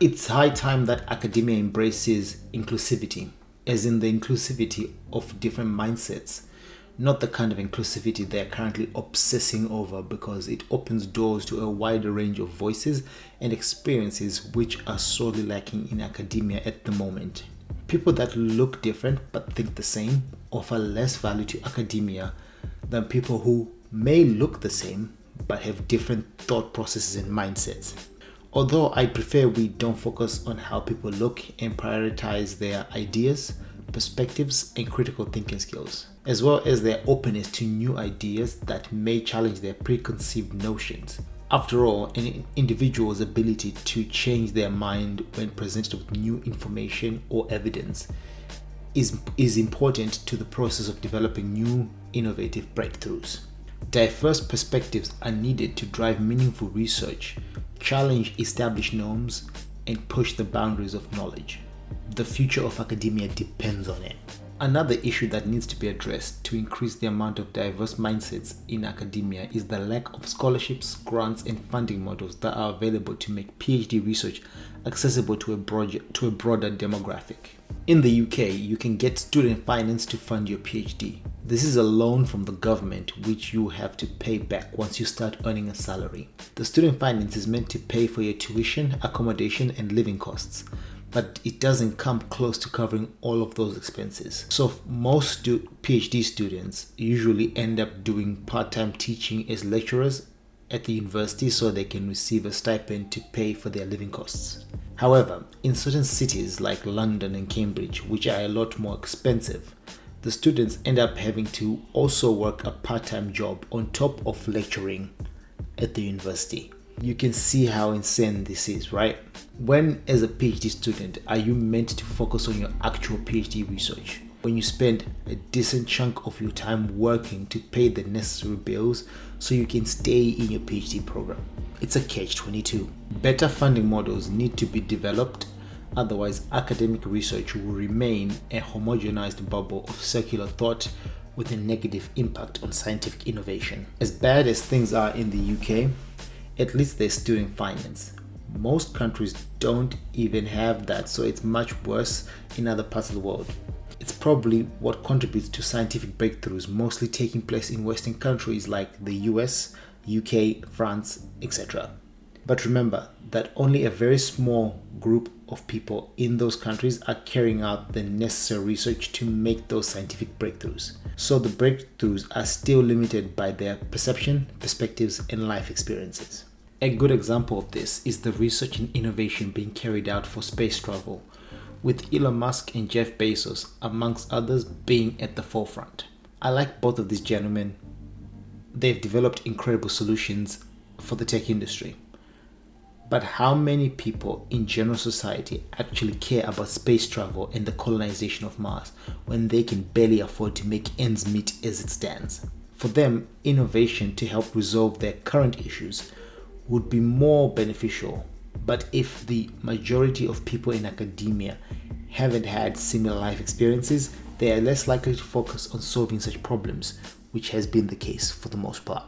It's high time that academia embraces inclusivity, as in the inclusivity of different mindsets, not the kind of inclusivity they're currently obsessing over, because it opens doors to a wider range of voices and experiences which are sorely lacking in academia at the moment. People that look different but think the same offer less value to academia than people who may look the same but have different thought processes and mindsets. Although I prefer we don't focus on how people look and prioritize their ideas, perspectives, and critical thinking skills, as well as their openness to new ideas that may challenge their preconceived notions. After all, an individual's ability to change their mind when presented with new information or evidence is important to the process of developing new innovative breakthroughs. Diverse perspectives are needed to drive meaningful research, challenge established norms, and push the boundaries of knowledge. The future of academia depends on it. Another issue that needs to be addressed to increase the amount of diverse mindsets in academia is the lack of scholarships, grants, and funding models that are available to make PhD research accessible to a broader demographic. In the UK, you can get student finance to fund your PhD. This is a loan from the government which you have to pay back once you start earning a salary. The student finance is meant to pay for your tuition, accommodation, and living costs, but it doesn't come close to covering all of those expenses. So most PhD students usually end up doing part-time teaching as lecturers at the university so they can receive a stipend to pay for their living costs. However, in certain cities like London and Cambridge, which are a lot more expensive, the students end up having to also work a part-time job on top of lecturing at the university. You can see how insane this is, right? When, as a PhD student, are you meant to focus on your actual PhD research? When you spend a decent chunk of your time working to pay the necessary bills so you can stay in your PhD program. It's a catch-22. Better funding models need to be developed, otherwise academic research will remain a homogenized bubble of circular thought with a negative impact on scientific innovation. As bad as things are in the UK, at least there's student finance. Most countries don't even have that, so it's much worse in other parts of the world. It's probably what contributes to scientific breakthroughs mostly taking place in Western countries like the US, UK, France, etc. But remember that only a very small group of people in those countries are carrying out the necessary research to make those scientific breakthroughs. So the breakthroughs are still limited by their perception, perspectives, and life experiences. A good example of this is the research and innovation being carried out for space travel, with Elon Musk and Jeff Bezos, amongst others, being at the forefront. I like both of these gentlemen. They've developed incredible solutions for the tech industry. But how many people in general society actually care about space travel and the colonization of Mars when they can barely afford to make ends meet as it stands? For them, innovation to help resolve their current issues would be more beneficial. But if the majority of people in academia haven't had similar life experiences, they are less likely to focus on solving such problems, which has been the case for the most part.